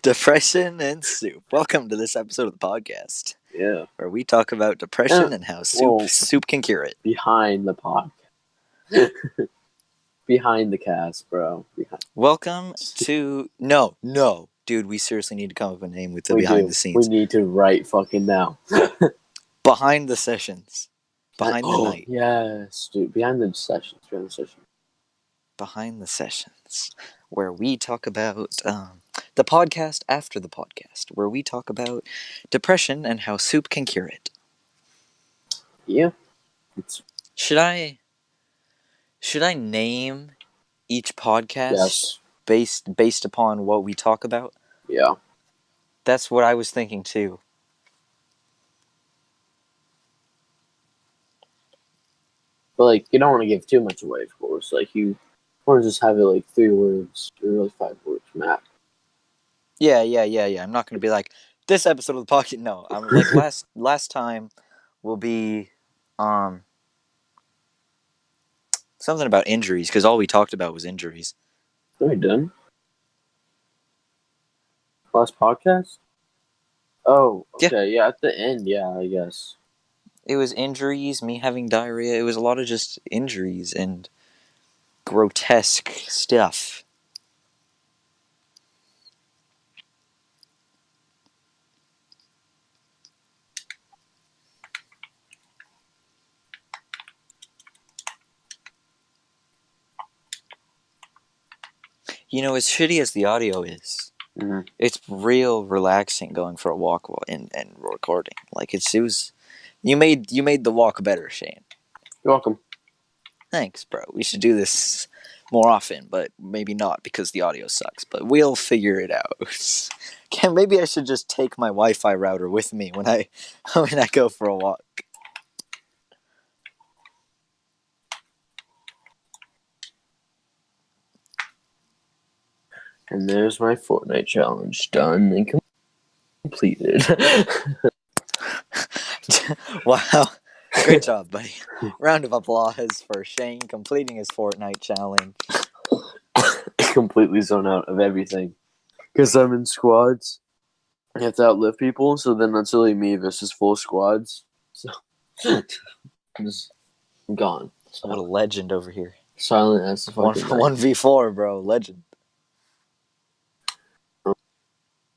Depression and soup. Welcome to this episode of the podcast. Yeah. Where we talk about depression and how soup can cure it. Behind the podcast. Behind the cast, bro. Welcome to no, dude. We seriously need to come up with a name with the the scenes. We need to write fucking now. Behind the sessions. Behind the night. Yes, dude. Behind the sessions. Behind the sessions, where we talk about the podcast after the podcast, where we talk about depression and how soup can cure it. Yeah. Should I name each podcast Yes. based upon what we talk about? Yeah. That's what I was thinking too. But like, you don't want to give too much away, of course. Like, you want to just have it like 3 words or like 5 words max. Yeah. I'm not going to be like, this episode of the podcast. No, I'm like last time will be something about injuries, because all we talked about was injuries. Are we done? Last podcast? Oh, okay. Yeah, at the end, yeah, I guess. It was injuries, me having diarrhea. It was a lot of just injuries and grotesque stuff. You know, as shitty as the audio is, it's real relaxing going for a walk and recording. Like it was, you made the walk better, Shane. You're welcome. Thanks, bro. We should do this more often, but maybe not because the audio sucks. But we'll figure it out. Maybe I should just take my Wi-Fi router with me when I go for a walk. And there's my Fortnite challenge done and completed. Wow. Great job, buddy. Round of applause for Shane completing his Fortnite challenge. Completely zone out of everything. Because I'm in squads. I have to outlive people, so then that's really me versus full squads. So, I'm gone. So, what a legend over here. Silent as the fucking 1v4, bro. Legend.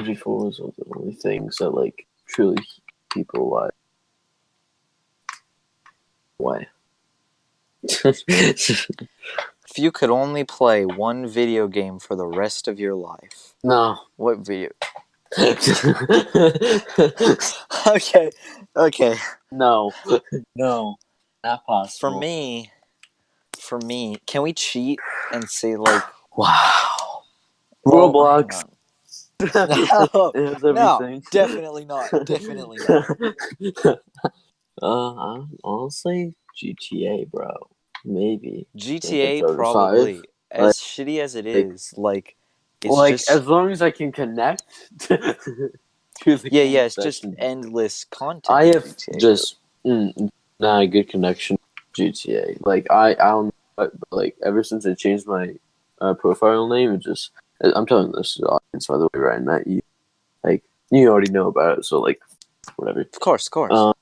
1v4s are the only things that, like, truly people alive. Why? If you could only play one video game for the rest of your life. No. What video? Okay. No. Not possible. For me, can we cheat and say like, wow. Roblox? No, it has everything. No, definitely not. Definitely not. Honestly, GTA, bro. Maybe. GTA probably. As shitty as it is, like it's just as long as I can connect to the yeah, it's just endless content. I have GTA, just not a good connection to GTA. Like I don't know, but like ever since I changed my profile name, it just I'm telling this to the audience by the way, right? Not you. Like you already know about it, so like whatever. Of course. That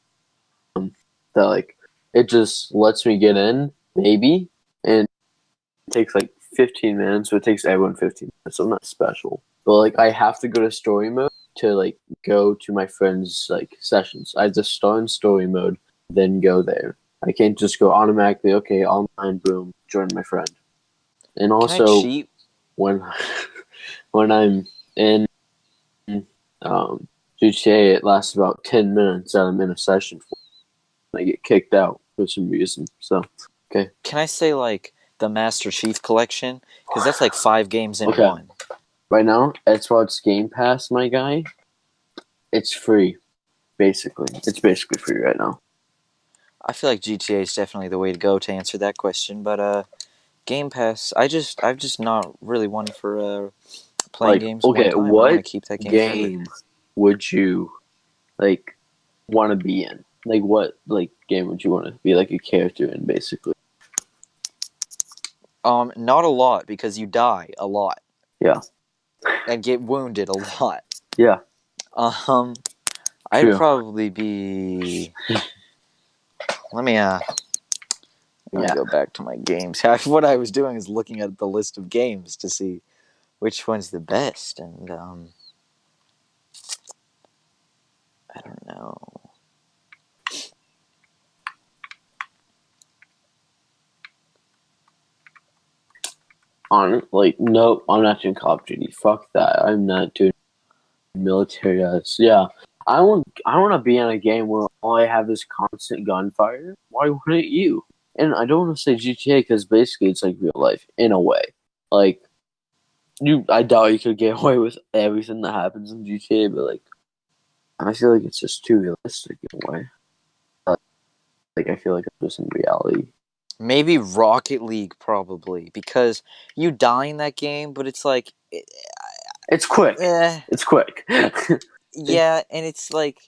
like it just lets me get in, maybe, and it takes like 15 minutes, so it takes everyone 15 minutes. So I'm not special. But like I have to go to story mode to like go to my friends' like sessions. I have to start in story mode, then go there. I can't just go automatically, okay, online, boom, join my friend. And also can I cheat? when I'm in GTA, it lasts about 10 minutes that I'm in a session for. I get kicked out for some reason. So, okay. Can I say like the Master Chief Collection? Because that's like 5 games in one. Right now, it's Game Pass, my guy. It's free, basically. It's basically free right now. I feel like GTA is definitely the way to go to answer that question, but Game Pass, I've just not really one for playing games one time. What I want to keep that game forever. Would you like want to be in? Like what game would you want to be like a character in, basically? Not a lot, because you die a lot. Yeah. And get wounded a lot. Yeah. I'd probably be. Let me go back to my games. What I was doing is looking at the list of games to see which one's the best, and I don't know. nope, I'm not doing Call of Duty. Fuck that. I'm not doing military ads. Yeah. I want to be in a game where all I have is constant gunfire. Why wouldn't you? And I don't want to say GTA because basically it's like real life in a way. Like I doubt you could get away with everything that happens in GTA, but like I feel like it's just too realistic in a way. Like I feel like I'm just in reality. Maybe Rocket League, probably, because you die in that game, but it's like, It's quick. eh, It's quick. yeah, and it's like,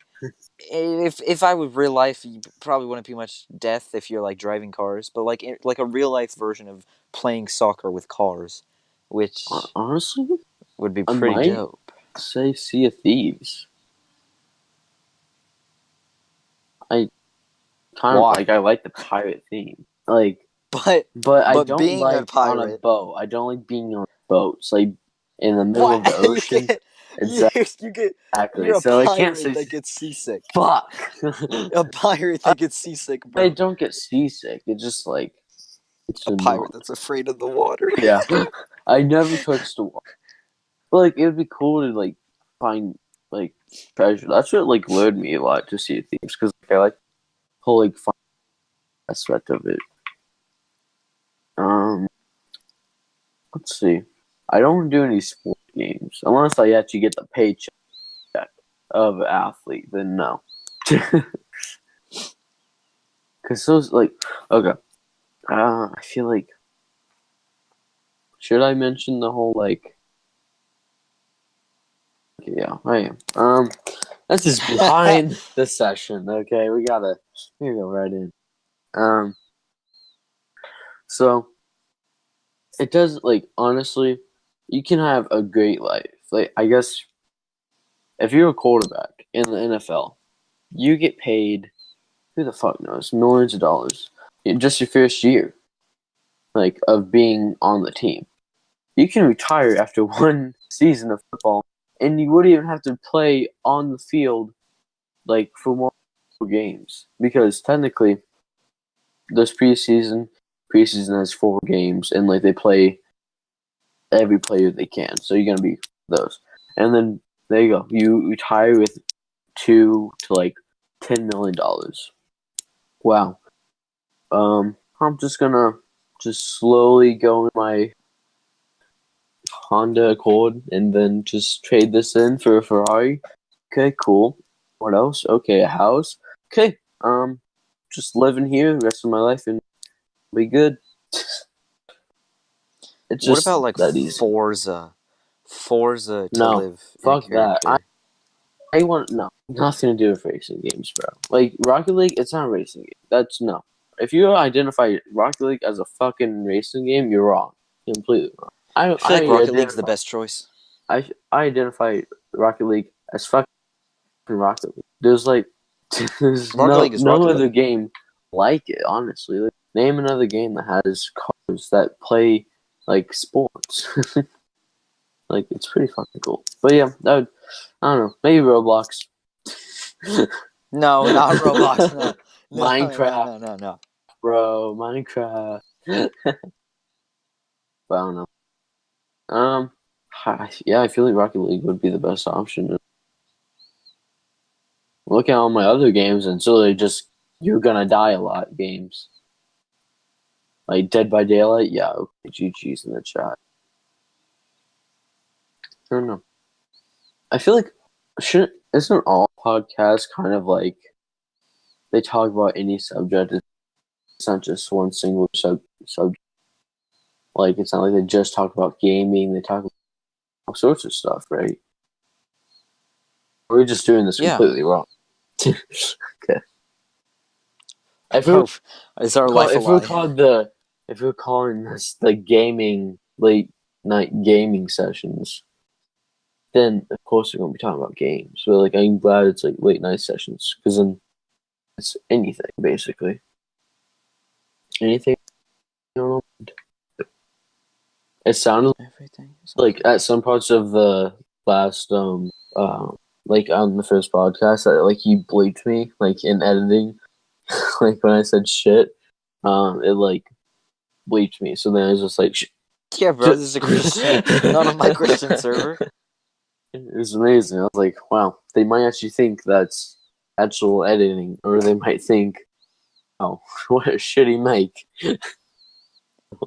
if I was real life, you probably wouldn't be much death if you're like driving cars, but like a real life version of playing soccer with cars, which Honestly, would be I pretty might dope. say Sea of Thieves. I kind of Why? I like the pirate theme. Like, But but I but don't being a like on a pirate, boat. I don't like being on boats, like in the middle what of the you ocean. get? You get Exactly. you're a So I can't pirate say that gets seasick. fuck. A pirate that gets seasick, I bro. don't get seasick. It's just like it's A annoying. pirate that's afraid of the water. Yeah, I never touched the water. But like it would be cool to like find like treasure. That's what like lured me a lot to Sea of Thieves because like, I like the whole like fun aspect of it. Um, let's see. I don't do any sport games unless I actually get the paycheck of an athlete. Then no, because those like okay. I feel like should I mention the whole like? Okay, yeah, I am. That's just behind the session. Okay, we gotta go right in. Um, so it does like honestly, you can have a great life. Like I guess if you're a quarterback in the NFL, you get paid who the fuck knows millions of dollars in just your first year, like of being on the team. You can retire after one season of football, and you wouldn't even have to play on the field like for more games because technically this preseason has 4 games, and like they play every player they can. So you're gonna be those, and then there you go. You retire with $2 to $10 million. Wow. I'm just gonna slowly go in my Honda Accord and then just trade this in for a Ferrari. Okay, cool. What else? Okay, a house. Okay, just living here the rest of my life and be good. It's What just about like that easy. Forza? Forza to No, live your fuck that. character. I want no nothing to do with racing games, bro. Like Rocket League, it's not a racing game. That's no. If you identify Rocket League as a fucking racing game, you're wrong. Completely wrong. I feel like Rocket League's the best choice. I identify Rocket League as fucking Rocket League. There's like there's Rocket League is no Rocket other League. game like it. Honestly, like, name another game that has cars that play like sports. Like it's pretty fucking cool. But yeah, I don't know. Maybe Roblox. No, not Roblox. No, no, no, Minecraft, no, no, no. bro. Minecraft. But I don't know. Yeah, I feel like Rocket League would be the best option. Look at all my other games, and so they just you're gonna die a lot games. Like Dead by Daylight, yeah, okay, GG's in the chat. I don't know. I feel like isn't all podcasts kind of like they talk about any subject? It's not just one single subject. Like it's not like they just talk about gaming. They talk about all sorts of stuff, right? We're just doing this Yeah. completely wrong. Okay. If Bro, is our life a if we're lie? called if we're calling this the gaming late night gaming sessions, then of course we're gonna be talking about games. But like I'm glad it's like late night sessions because then it's anything basically. Anything. You know, it sounded Everything. like at some parts of the last like on the first podcast that like you bleeped me like in editing like when I said shit it like bleeped me so then I was just like Yeah, bro, this is a Christian, not on my Christian server. It was amazing. I was like, wow, they might actually think that's actual editing, or they might think, oh, what a shitty mic.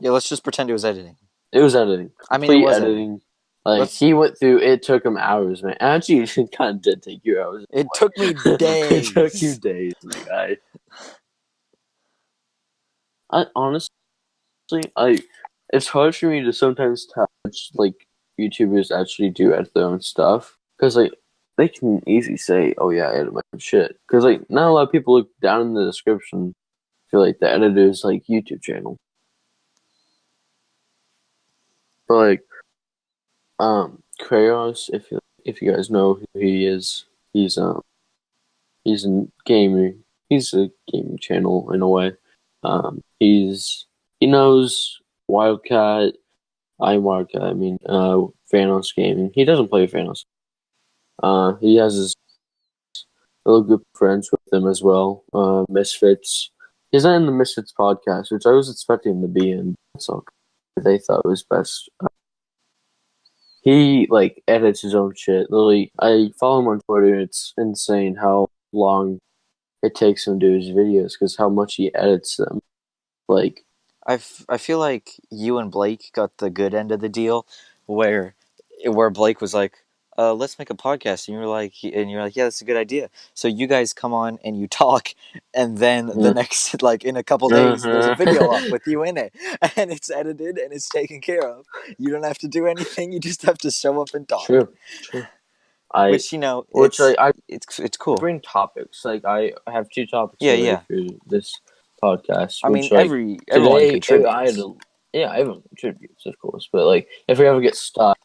Yeah, let's just pretend it was editing. It was editing. I mean, it Complete was editing. Like, he went through, it took him hours, man. Actually, it kind of did take you hours. It took me days. It took you days, my guy. I honestly, it's hard for me to sometimes touch, like, YouTubers actually do edit their own stuff. Because, like, they can easily say, oh, yeah, I edit my own shit. Because, like, not a lot of people look down in the description feel like the editor's, like, YouTube channel. But, like, Krayos, if you guys know who he is, he's a gamer. He's a gaming channel in a way. He knows Wildcat. I'm Wildcat. I mean, Vanos Gaming. He doesn't play Vanos. He has his little group of friends with him as well. Misfits. He's not in the Misfits podcast, which I was expecting him to be in. So they thought it was best. He like edits his own shit. Literally, I follow him on Twitter. It's insane how long it takes him to do his videos because how much he edits them. Like, I feel like you and Blake got the good end of the deal, where Blake was like, "Let's make a podcast," and you're like, "Yeah, that's a good idea." So you guys come on and you talk, and then the next like in a couple days, there's a video up with you in it, and it's edited and it's taken care of. You don't have to do anything. You just have to show up and talk. True. Which it's cool. Bring topics. Like I have 2 topics Yeah. for this podcast. I which, mean, like, everyone today, contributes. everyone contributes, of course. But like, if we ever get stuck,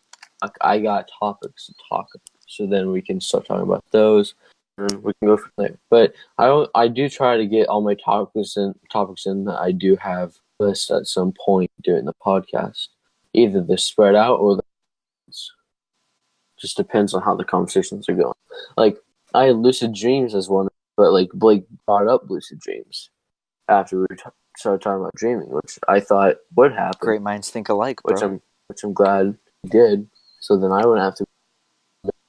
I got topics to talk about. So then we can start talking about those, and we can go from there. But I do try to get all my topics in that I do have list at some point during the podcast. Either they're spread out or just depends on how the conversations are going. Like, I had lucid dreams as one, but like Blake brought up lucid dreams after we started talking about dreaming, which I thought would happen. Great minds think alike, bro. Which I'm glad he did. So then I wouldn't have to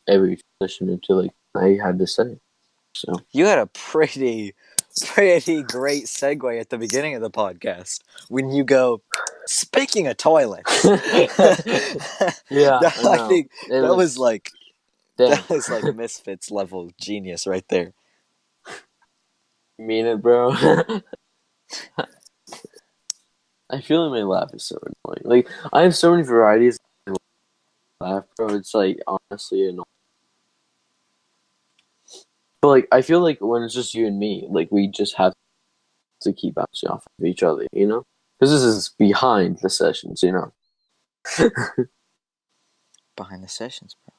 every transition into like I had to say. So you had a pretty great segue at the beginning of the podcast when you go, speaking of toilets. Yeah, I think that was like Misfits level genius right there. You mean it, bro? I feel like my laugh is so annoying. Like, I have so many varieties of laugh, bro. It's like honestly annoying. But like, I feel like when it's just you and me, like we just have to keep bouncing off of each other, you know? Because this is behind the sessions, you know. Behind the sessions, bro.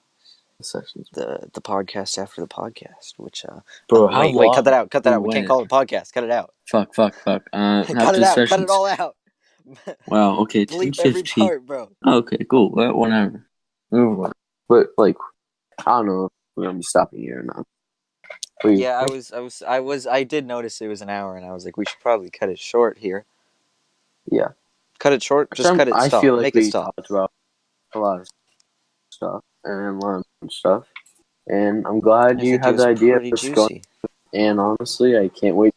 The sessions. The podcast after the podcast, which bro, wait, cut that out. Cut that out. We can't call it a podcast. Cut it out. Fuck. Cut it out. Cut it all out. Wow. Okay. Bleep every part, bro. Okay. Cool. Whatever. Move on. But like, I don't know if we're gonna be stopping here or not. Yeah, I did notice it was an hour, and I was like, we should probably cut it short here. Yeah. Cut it short. Just cut it. I stop. feel like Make we it stop. talked about a lot of stuff and learned stuff, and I'm glad you had the idea of this going. And honestly, I can't wait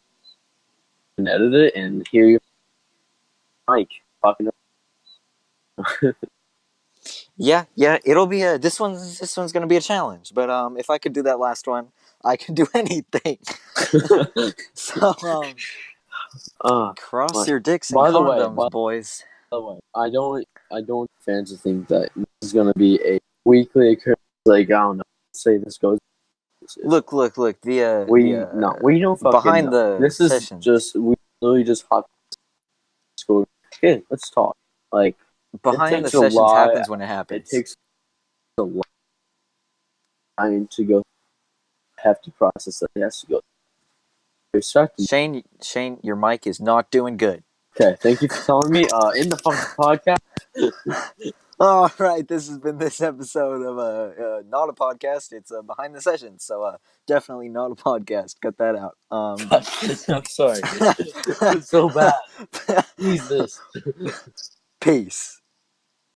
to edit it and hear your mic talking. Yeah, it'll be this one's gonna be a challenge. But if I could do that last one, I can do anything. So cross your dicks and condoms, boys. By the way, I don't want fans to think that this is gonna be a weekly occurrence. Like, I don't know, say this goes. Look. We don't fucking behind know. the This sessions. is just we literally just hop school. Okay, let's talk. Like, behind the sessions happens when it happens. It takes a lot of time to go. Have to process that. It has to go. Shane, your mic is not doing good. Okay, thank you for telling me. In the fucking podcast. All right, this has been this episode of not a podcast. It's behind the sessions, so definitely not a podcast. Cut that out. I'm sorry. It's so bad. Jesus. Peace.